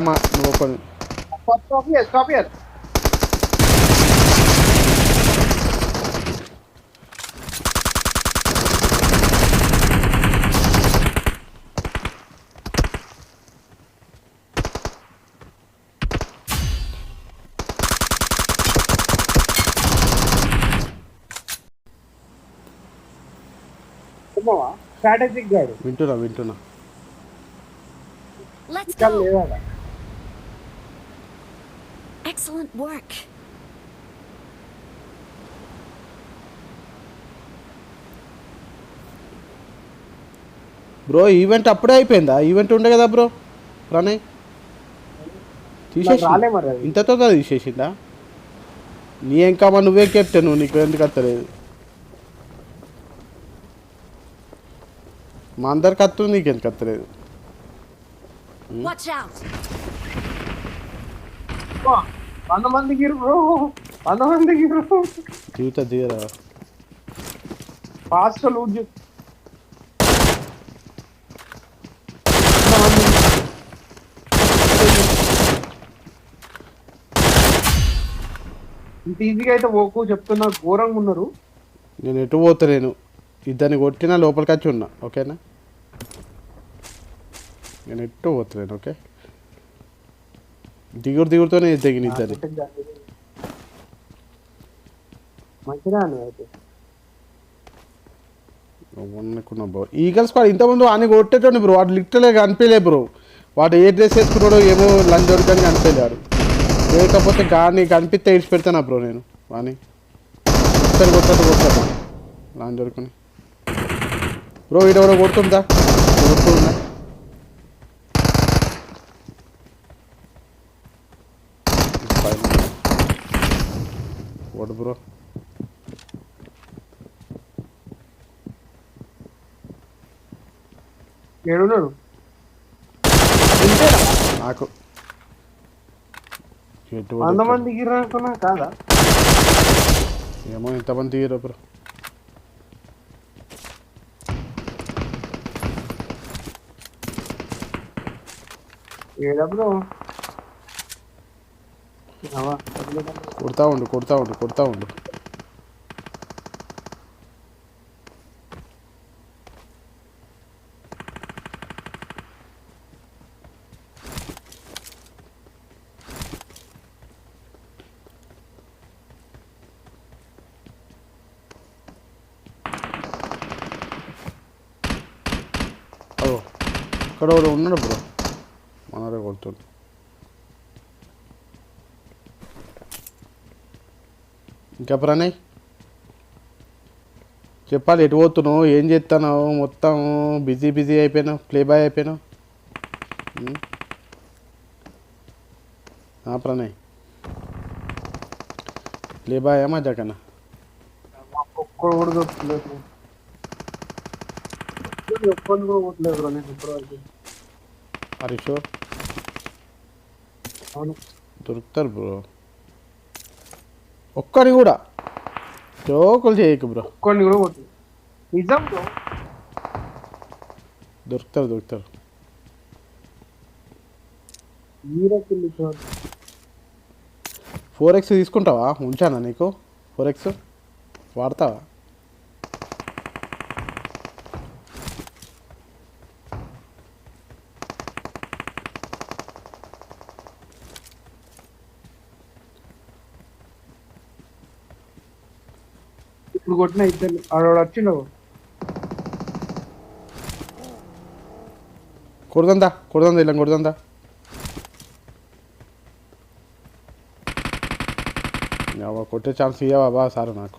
అమ్మా నువ్వు ఒక Stop here. Strategic guard. వింటున్నా Let's ఇక్కడ go. లేదా Excellent work. బ్రో ఈవెంట్ అప్పుడే అయిపోయిందా ఈవెంట్ ఉండే కదా బ్రో ప్రణయ్ తీసేసి రాలే మరి అది. ఇంతతో తీసేసిందా నీ ఇంకా నువ్వే కెప్టెన్ నీకు ఎందుకు వస్తలేదు మా అందరికి వస్తుంది నీకు ఎందుకు వస్తలేదు Watch out. 100 మందికి బ్రో 100 మందికి బ్రో దిగరా ఫాస్ట్ లూట్ ఇంత ఈజీగా అయితే ఓకు చెప్తున్నా ఘోరంగా ఉన్నారు. నేను ఎటు పోతలేను ఇద్దరిని కొట్టినా లోపలికి వచ్చి ఉన్నా ఓకేనా నేను ఎటు పోతలేను ఓకే దిగుడుతోనే దిగిన ఇద్దరి మంచిగా అయితే అనుకున్నా బ్రో ఈగల్స్ స్క్వాడ్ ఇంతకుముందు అని కొట్టేటండి బ్రో వాడు లిటరలే కనిపించలే బ్రో వాడు ఏ డ్రెస్ వేసుకున్నాడో ఏమో లంచ్ దొరకని కనిపించాడు లేకపోతే కానీ కనిపిస్తే ఇడిచి పెడతానా బ్రో నేను వాని ఇద్దరు కొట్టాను లంచ్ దొరుకుని బ్రో వీడెవరో కొడుతుందా కొడుతుందా కొడు బ్రో ఏడున్నాడు నాకు 100 మందికి అనుకున్నా కాదా ఏమో ఎంతమంది తీయరు బ్రో ఏడా బ్రో కొడతా ఉండు ఇక్కడ ఉన్నాడు బ్రో మనరే కొడుతుంది ఇంకా ప్రణయ్ చెప్పాలి ఎటు పోతున్నావు ఏం చేస్తున్నావు మొత్తం బిజీ అయిపోయినావు ప్లే బాయ్ అయిపోయినావు ప్రణయ్ ప్లే బాయ్ మజా కన్నా ఒక్కడు కూడా దొరకలేదు ఒక్కడు కూడా కొట్టలేదు బ్రో నేను ఇప్పటివరకు హరీషో అవును దొరుకుతారు బ్రో ఒక్కని కూడా జోకులు చేయకు బ్రో ఒక్కడిని కూడా కొట్టలేదు నిజం బ్రో దొరుకుతారు మీరకి 4x తీసుకుంటావా ఉంచానా నీకు 4x వాడతావా ఇప్పుడు కొట్టిన ఇద్దరు ఆడవాడు వచ్చిండు కొడుదందా ఇలా కొడుదందా కొట్టే ఛాన్స్ ఇయ్యవా బా సార్ నాకు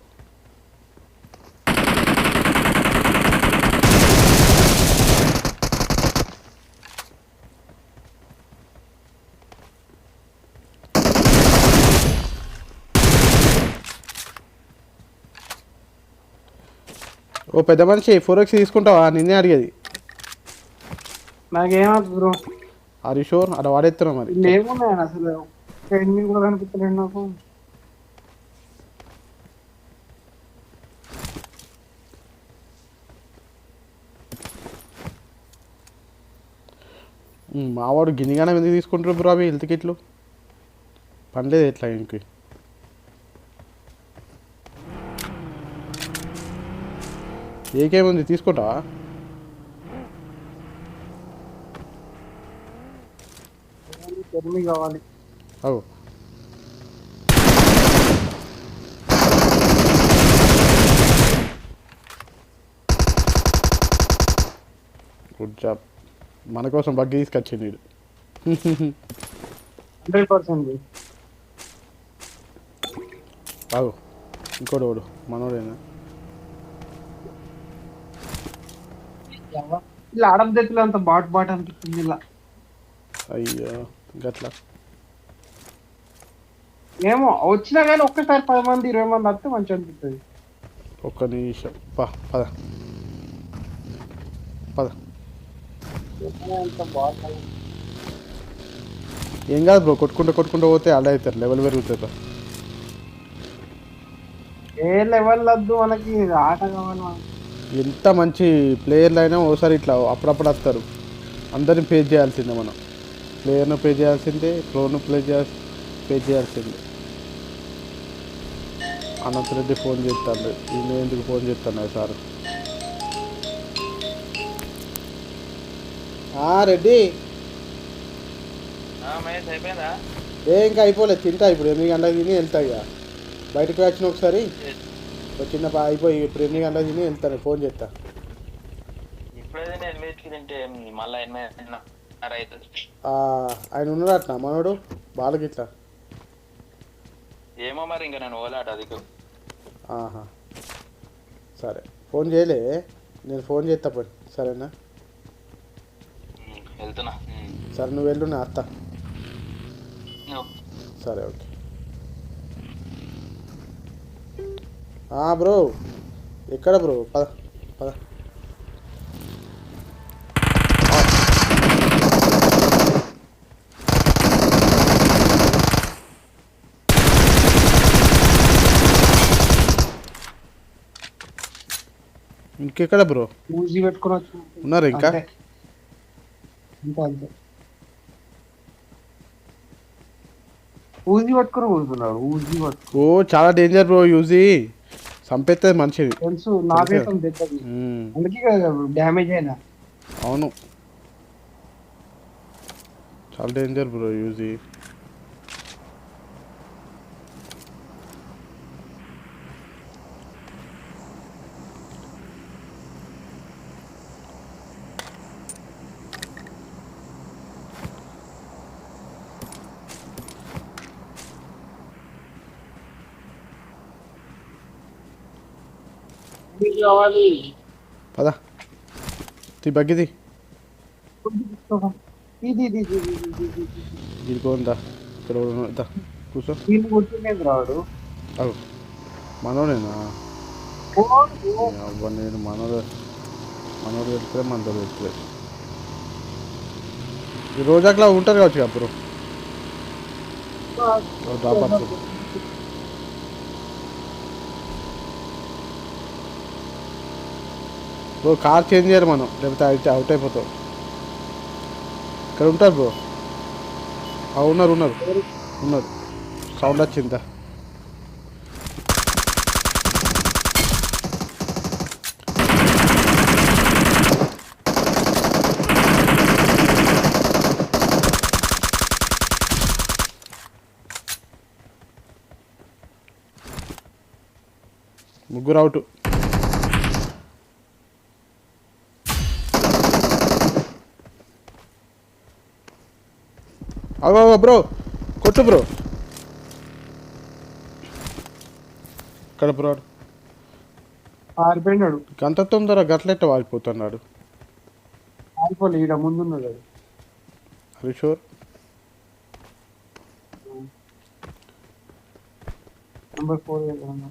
ఓ పెద్ద మనిషి 4x తీసుకుంటావా నిన్నే అడిగేది నాకేమవుతుంది బ్రో ఆర్ యు షూర్ అలా వాడేస్తున్నావు మరి లేకున్నాయి అసలు ఎనిమిది కూడా కనిపించలేదు నాకు మావాడు గిన్నెగానే ఎందుకు తీసుకుంటారు బ్రో అవి హెల్త్ కిట్లు పనిలేదు ఎట్లా ఇంక ఏకేముంది తీసుకుంటావా ఎనిమిది కావాలి. అవు గుడ్ జాబ్ మన కోసం బగ్గి తీసుకొచ్చింది వీడు 100%. అవు ఇంకోటి వాడు మనోడేనా ఇలా ఆడం తెత్తులు అంత బాట్ అనిపిస్తుంది ఇలా. అయ్యో గట్లా ఏమో వచ్చినా కానీ ఒక్కసారి 10 మంది 20 మంది వస్తే మంచిగా అనిపిస్తుంది. ఒక్క నిమిషం పద పద అంత బాట్ ఏం కాదు బ్రో కొట్టుకుంటూ పోతే అలా అవుతారు లెవెల్ పెరుగుతుంది bro. ఏ లెవెల్ వద్దు మనకి ఆట కావాలి మనకి. ఎంత మంచి ప్లేయర్లు అయినా ఓసారి ఇట్లా అప్పుడప్పుడు వస్తారు అందరిని పే చేయాల్సిందే మనం ప్లేయర్ను పే చేయాల్సిందే ఫ్లోర్ను పే చేయాల్సిందే అనంత్ రెడ్డి ఫోన్ చేస్తాడు ఈయన ఎందుకు ఫోన్ చేస్తాను సార్ రెడ్డి అయిపోయిందా? ఇంకా అయిపోలేదు తింటా ఇప్పుడు 8 గంటలకు తిని వెళ్తా ఇక బయటకు వచ్చిన ఒకసారి చిన్న అయిపోయి ఇప్పుడు 8 గంటలకు తిని వెళ్తాను ఫోన్ చేస్తా ఇప్పుడైతే 8కి తింటే మళ్ళీ 8:30 అవుతుంది. ఆయన ఉన్నాడు అట్నా మనోడు బాలకి ఇట్లా ఏమో మరి ఇంకా నేను ఓలాట అది ఆహా సరే ఫోన్ చేయలే నేను ఫోన్ చేస్తా పోయి సరేనా వెళ్తున్నా. సరే నువ్వు వెళ్ళు నా అత్త సరే ఓకే బ్రో ఎక్కడ బ్రో పద పద ఇంకెక్కడ బ్రో ఊజీ పెట్టుకుని వచ్చి ఉన్నారు ఇంకా అంతే ఊజీ పట్టుకుని కూర్చున్నాడు. ఊజీ పట్టుకు ఓ చాలా డేంజర్ బ్రో యూజీ చంపేస్తుంది మనిషిని తెలుసు నాకేసం తెచ్చది అందుకే కదా డ్యామేజ్ అయినా. అవును చాలా డేంజర్ బ్రో యూజీ కావాలి పద బగ్గిది ఇది గిరికోందా ఇక్కడ దా కూర్చో వీళ్ళు కొట్టిండేది రాడు. అవు మనోడేనా అవ్వ నేను మనోడు పెడితే మనతో పెట్టలేదు ఈ రోజు అట్లా ఉంటారు కావచ్చు అప్పుడు డ్రాప్ బ్రో కార్ చేంజ్ చేయాలి మనం లేకపోతే అయితే అవుట్ అయిపోతాం ఇక్కడ ఉంటారు బ్రో ఉన్నారు సౌండ్ వచ్చిందా ముగ్గురు అవుట్ అవో బ్రో కొట్టు బ్రో ఇక్కడ బ్రో పారిపోయినాడు. గంత తొందర గట్లెట్ట వాడిపోతున్నాడు పారిపోలే ఈడ ముందున్నాడు. అది షూర్ నెంబర్ 4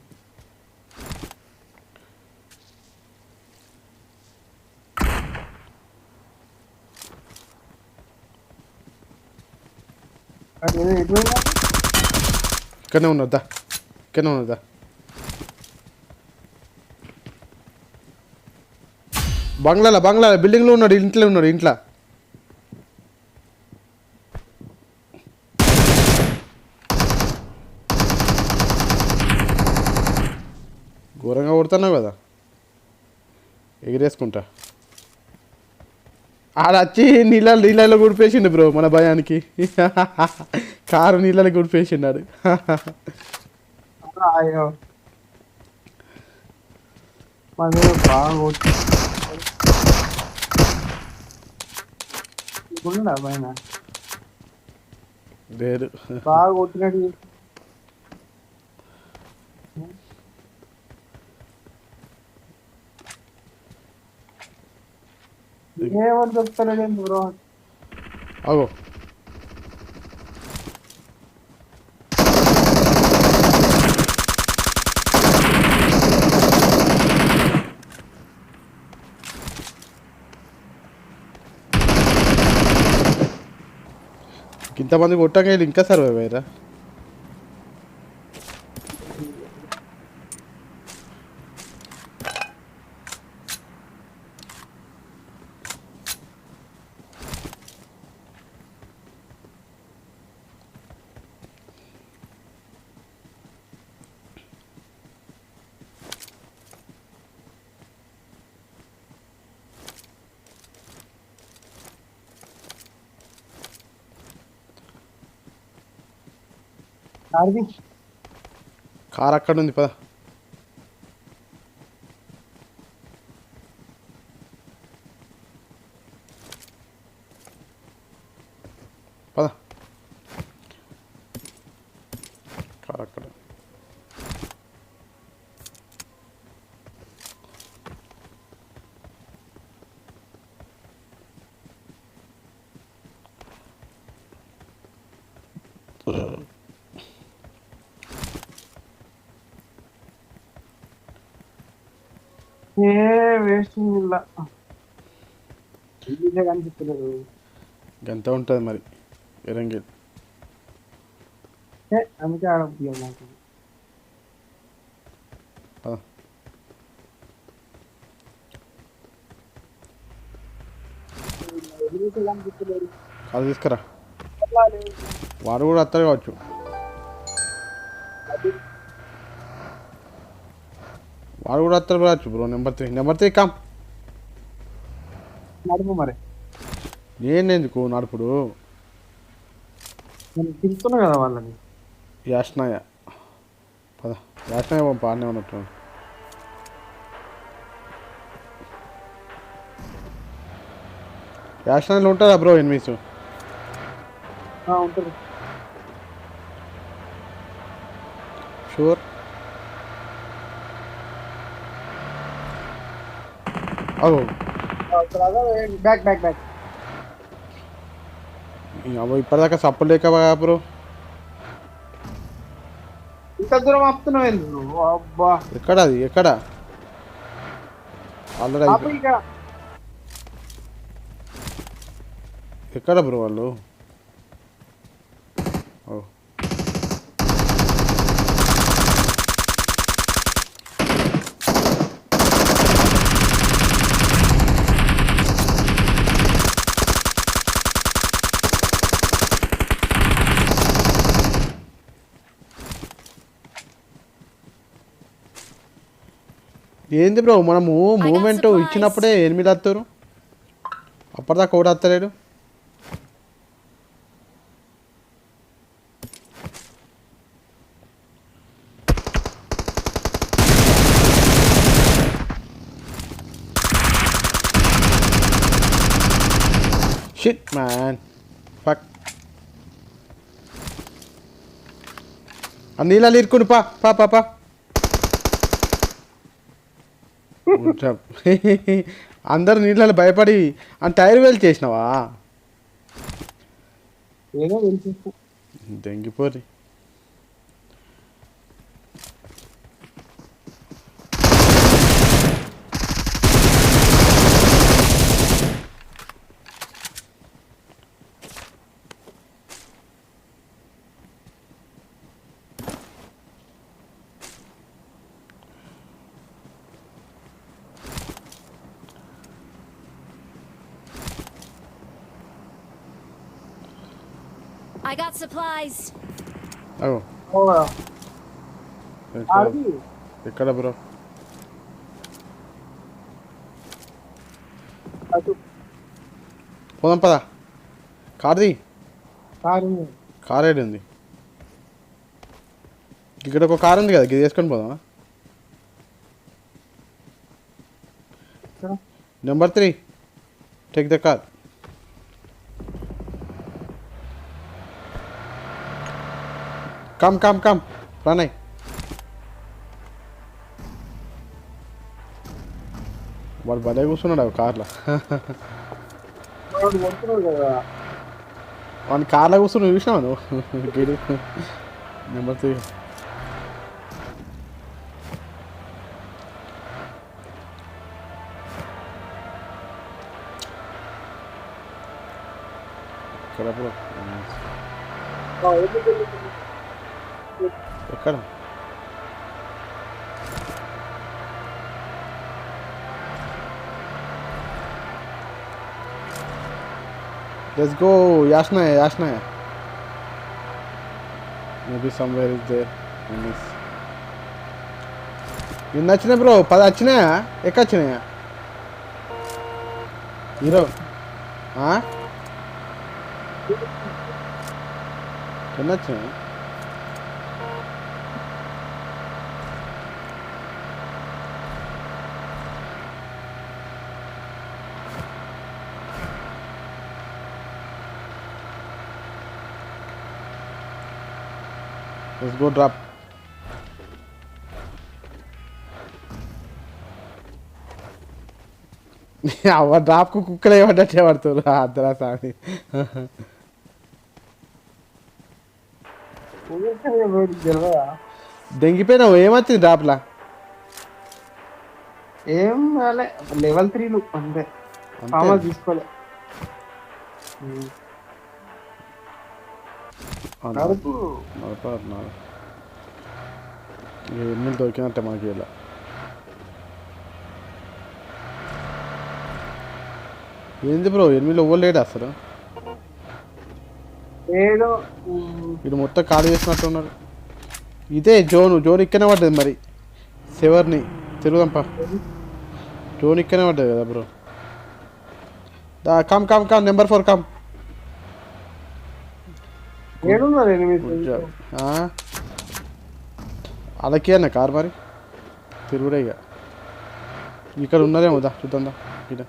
ఇక్కడనే ఉన్నదా బంగ్లాలో బిల్డింగ్లో ఉన్నాడు ఇంట్లో ఘోరంగా కొడుతున్నావు కదా ఎగిరేసుకుంటా ఆడ వచ్చి నీళ్ళలో గుడిపేసిండు బ్రో మన భయానికి కారు నీళ్ళలో గుడిపేసిండాడు అయ్యో మరి బాగా కొట్టినా పైన లేదు బాగా కొట్టినట్టు ఏమని చెప్తలేదేం బ్రో అగో ఇంతమంది కొట్టాక వీళ్ళు ఇంకా సర్వైవ్ అయ్యారా కార్ది కార్ అక్కడ ఉంది పద పద కార్ అక్కడ ఏ వేస్ట్ ఇలా ఇదే కనిపిస్తలేదు గంత ఉంటుంది మరి ఎరంగేల్ అందుకే ఆడపియ్యం నాకు పద కనిపిస్తలేదు కాదు తీసుకురా వాడు కూడా వస్తారు కావచ్చు వాడు కూడా వస్తారు కావచ్చు బ్రో నెంబర్ 3 కమ్ నడుపు మరి నేను ఎందుకు నడుపుడు నేను తింటున్నా కదా వాళ్ళని యాష్నాయ పద యాష్నాయ పాడనే ఉన్నట్టు యాష్నాయలో ఉంటుందా బ్రో ఎనిమిస్ ఉంటుంది షూర్ అగో బ్యాక్ బ్యాక్ బ్యాక్ అబ్బో ఇప్పటిదాకా సప్పుడు లేక బ్రో ఇంత దూరం ఆపుతున్నావు ఎందుకు నువ్వు? అబ్బా ఎక్కడ అది ఎక్కడ ఆల్రెడీ ఆపు ఇక్కడ ఎక్కడ బ్రో వాళ్ళు ఓ ఏంది బ్రో మనము మూమెంట్ ఇచ్చినప్పుడే 8 వస్తారు అప్పటిదాకా ఒకటి వస్తలేడు షిట్ మ్యాన్ ఫక్ ఆ నీళ్ళని ఇరుకుని పా పా పా పా అందరు నీళ్ళని భయపడి ఆ టైర్ వేలు చేసినావా ఏదో వెళ్ళిపో దెంగిపోరి I got supplies. అగో ఆడికి ఎక్కడ బ్రో పోదాం పదా. కార్ది కారు కార్ ఏడు ఉంది. ఇక్కడ ఒక కార్ ఉంది కదా, ఇది వేసుకొని పోదామా? Number 3 take the car. Come come come Pranay. వాడు భలే కూర్చున్నాడు కార్లో. వాడు కొడుతున్నాడు కదా. వాడిని కార్లో కూర్చుని చూసినావు నువ్వు? గిడు నెంబర్ 3. ఎక్కడ బ్రో? ఎక్కడ? Let's go, Yashnaya, Yashnaya. Maybe somewhere is there. I miss. ఎన్ని వచ్చినాయి బ్రో? 10 వచ్చినాయా? ఎక్కడ వచ్చినాయా? హీరో ఎన్ని వచ్చినాయి? Let's go drop. అవ్వ డ్రాప్కు కుక్కలు ఏమంటే పడుతున్నారు అద్దరా సామి. తెలియదా? దెంగిపోయినావు. ఏమొచ్చింది డ్రాప్లా? ఏం రాలే, లెవెల్ 3 అంతే. సామాన్ తీసుకోలే. ఎన్ని దొరికినట్టే మనకి ఇలా. ఏంది బ్రో 8లో ఓలేడు అసలు? ఏదో వీడు మొత్తం ఖాళీ చేసినట్టు ఉన్నారు. ఇదే జోన్ ఇక్కడనే పడ్డది మరి. సెవర్ని తిరుగుదాంపా. జోన్ ఇక్కడనే పడ్డది కదా bro. Come come come number 4 come. ఏడున్నారు ఎనిమిది. అలాగే అన్న కార్ మరి తిరుగుడే ఇక. ఇక్కడ ఉన్నారేమో దా చూద్దాం. ఇక్కడ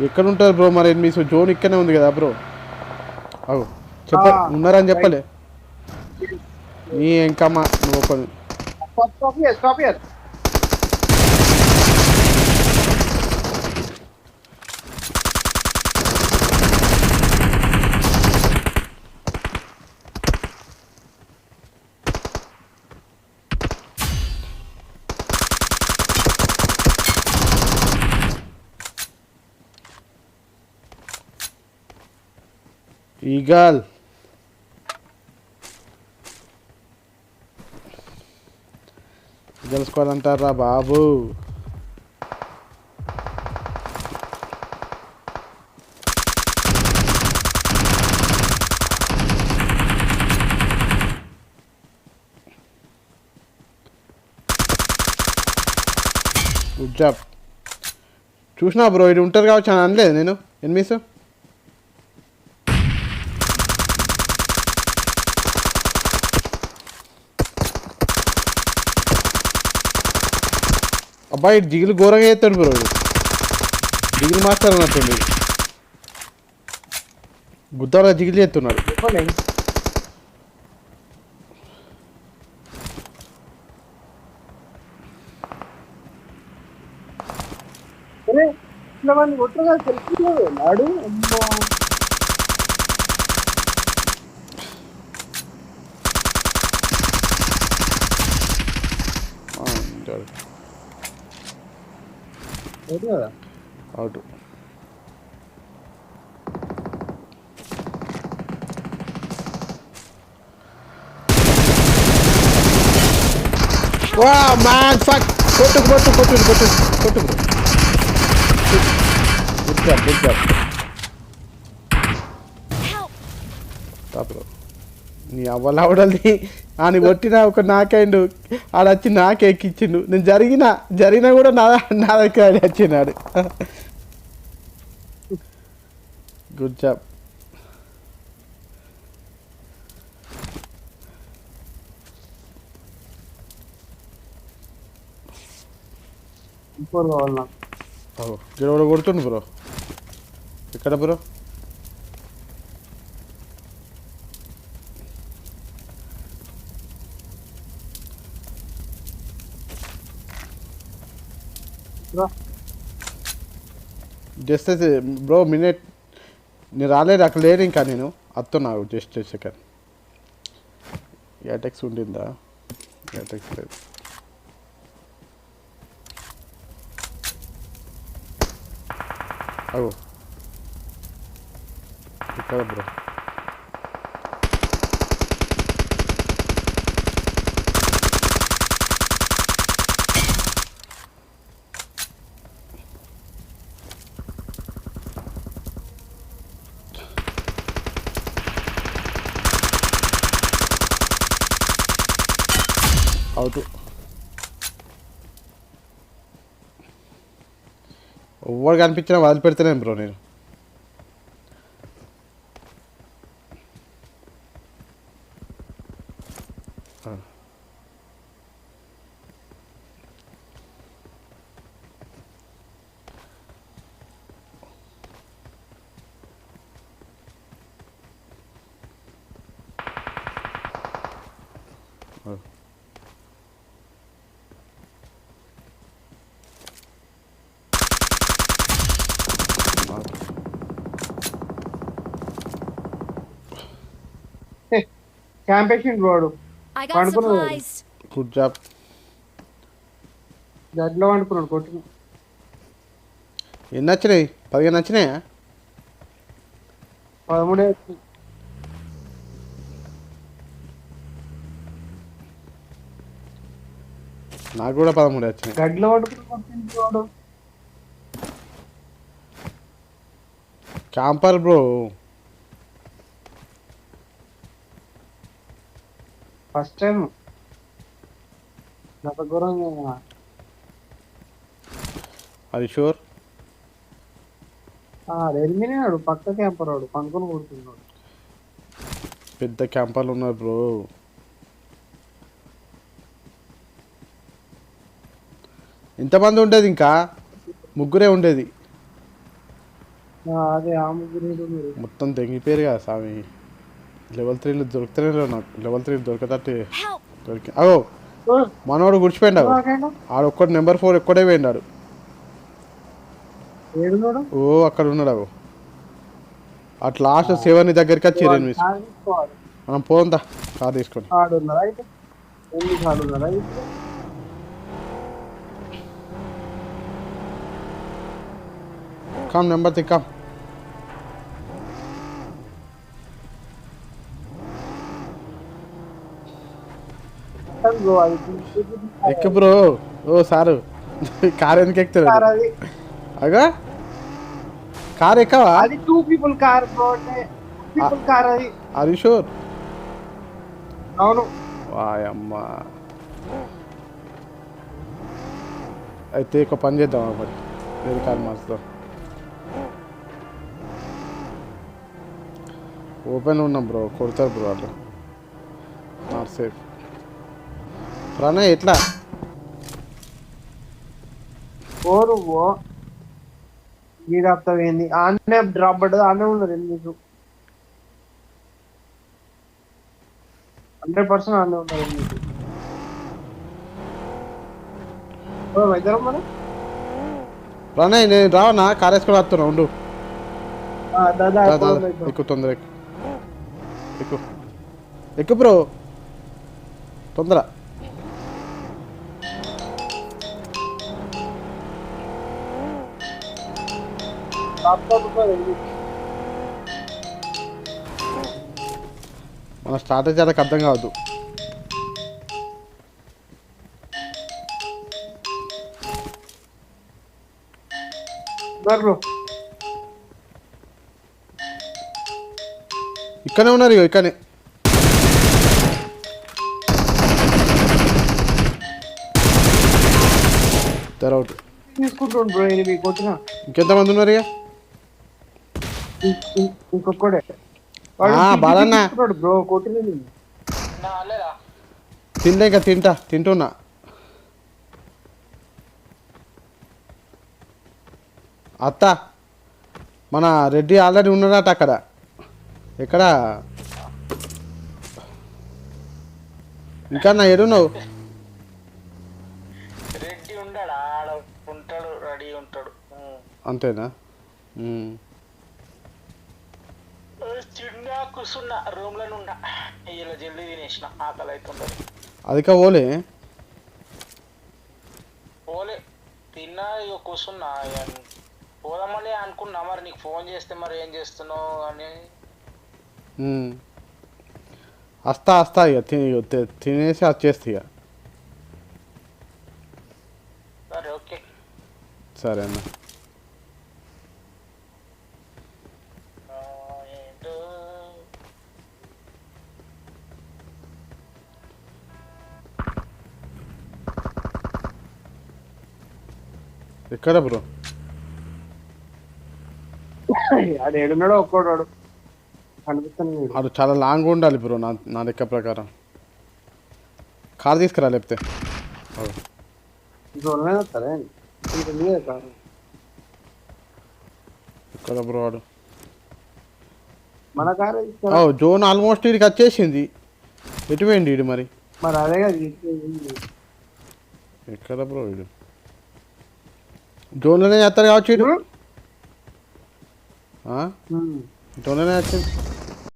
ఎక్కడ ఉంటారు బ్రో మరి? మీ జోన్ ఇక్కడనే ఉంది కదా బ్రో. అవు చెప్ప ఉన్నారని చెప్పలే నీ ఇంకమ్మా నువ్వు ఒక్కడు. ఈగల్ తెలుసుకోవాలంటారా బాబు? Good job. చూసినా బ్రో ఇది ఉంటారు కావచ్చు అని అనలేదు నేను. ఎనిమిస్ అబ్బాయి జిగులు ఘోరంగా చేస్తాడు బ్రో. జిగులు మాస్టర్ అన్నట్టుండి గుద్దాలో జిగులు చేస్తున్నాడు. అవుట్. వా మ్యాన్ ఫక్. కొట్టు కొట్టు కొట్టు కొట్టు కొట్టు bro. Good job good job. తా బ్రో నీ అవ్వలావడల్ది అని కొట్టిన ఒక నాకైండు ఆడొచ్చి నాకే ఎక్కిచ్చిండు నేను జరిగినా కూడా నా దగ్గర ఆడ వచ్చినాడు గుడ్ జాబ్ ఇంకోటి కావాలి నాకు. గిడవడ కొడుతుండు బ్రో ఎక్కడ బ్రో రా. జస్ట్ బ్రో మినిట్ నేను రాలేదు అక్కడ లేను ఇంకా నేను అత్తున్నావు జస్ట్ సెకండ్ ఎటెక్స్ ఉండిందా ఎటెక్స్ లేదు అగో ఇక్కడ బ్రో అవుట్ ఎవరు కనిపించినా వదిలిపెడితేనే బ్రో నేను క్యాంపేషన్ వాడు I got Pardon? supplies. Good job గడ్లో వండుకున్నాడు కొట్టిన ఎన్ని వచ్చినాయి 15 వచ్చినాయా 13 నాకు కూడా 13 వచ్చినాయి గడ్లో వండుకుని కొట్టింది వాడు. క్యాంపర్ బ్రో ఫస్ట్ టైం నాకు ఘోరంగా అది షూర్ ఎలిమినేనాడు పక్క క్యాంపర్ వాడు పనుకొని కొడుతున్నాడు. పెద్ద క్యాంపర్లు ఉన్నారు బ్రో ఎంతమంది ఉండేది ఇంకా ముగ్గురే ఉండేది అదే ఆ ముగ్గురు మీరు మొత్తం తెంగిపోయారు కదా స్వామి లెవెల్ 3 దొరుకుతూనే లేవు నాకు లెవెల్ 3 దొరకతట్టు Help! దొరికి అగో మనోడు గుడిచిపోయిండు ఆడు ఒక్కడు నెంబర్ 4 ఒక్కడే పోయినాడు ఏడున్నాడు ఓ అక్కడ ఉన్నాడు అగో అట్లా లాస్ట్ 7 దగ్గరికి వచ్చి ఎనిమిది మనం పోందా కార్ తీసుకొని ఆడున్నారా అయితే ఎందుకు ఆడున్నారా అయితే కమ్ నెంబర్ 3 కమ్ ఎక్కు బ్రో ఓ సారు కార్ ఎందుకు ఎక్కుతారు అది అగా కార్ ఎక్కవా అది 2 people కార్ people కార్ అది అది షూర్ అవును వాయమ్మా అయితే ఒక పని చేద్దాం మరి వేరే కార్ మార్చుదాం ఓపెన్ ఉన్నాం బ్రో కొడతారు బ్రో అట్లా నాట్ సేఫ్ ప్రణయ్ ఎట్లా ఓరు ఓ గీడాప్తావు ఏంది ఆన్నే డ్రాప్ పడ్డది ఆన్నే ఉన్నారు ఎందుకు 100% ఆన్నే ఉన్నారు ఎందుకు వైద్యరం మరి ప్రణయ్ నేను రావనా కార్ వేసుకొని వస్తున్నా ఉండు దాదా ఎక్కువ తొందర ఎక్కువ ఎక్కువ బ్రో తొందర మన స్ట్రాటజీ వాళ్ళకి అర్థం కావద్దు ఇక్కడనే ఉన్నారు ఇక్కడనే ఇద్దరు అవుట్. తీసుకుంటుండు బ్రో ఎనిమిది కొట్టిన ఇంకెంతమంది ఉన్నారు ఇక? ఇంకొక్కడే బాలన్న బ్రో కొట్టిన లేదా తింటా, ఇంకా తింటున్నా. అత్త మన రెడ్డి ఆల్రెడీ ఉన్నాడట అక్కడ. ఎక్కడ ఇంకా నా ఏడున్నావు? రెడ్డి ఉంటాడు ఆడ ఉంటాడు, రెడీ ఉంటాడు. అంతేనా? చిన్న కూర్చున్నా రూమ్ లో ఉన్నా, ఇలా జల్దీ తినేసిన, ఆకలి అవుతుంటది. అదికా ఓలే పోలే తిన్నా, ఇక కూర్చున్నా. పోదామని అనుకున్నా, మరి నీకు ఫోన్ చేస్తే మరి ఏం చేస్తున్నావు అని. వస్తా ఇక తినేసి వచ్చేస్తా ఇక. సరే ఓకే. సరే అన్న. ఏంటో ఎక్కడ బ్రో? అది ఏడున్నాడో ఒక్కోడు కనిపిస్తాను. అది చాలా లాంగ్ ఉండాలి బ్రో నా లెక్క ప్రకారం. కార్ తీసుకురా లేకపోతే. వస్తారా ఎక్కడ బ్రో వాడు? మన కార్ జోన్ ఆల్మోస్ట్ ఇడికి వచ్చేసింది. ఎటు పోయింది ఇడు మరి? మరి అదే ఎక్కడ బ్రో వీడు? జోన్లోనే చేస్తారు కావచ్చు ఇటు. జోన్లోనే వచ్చింది.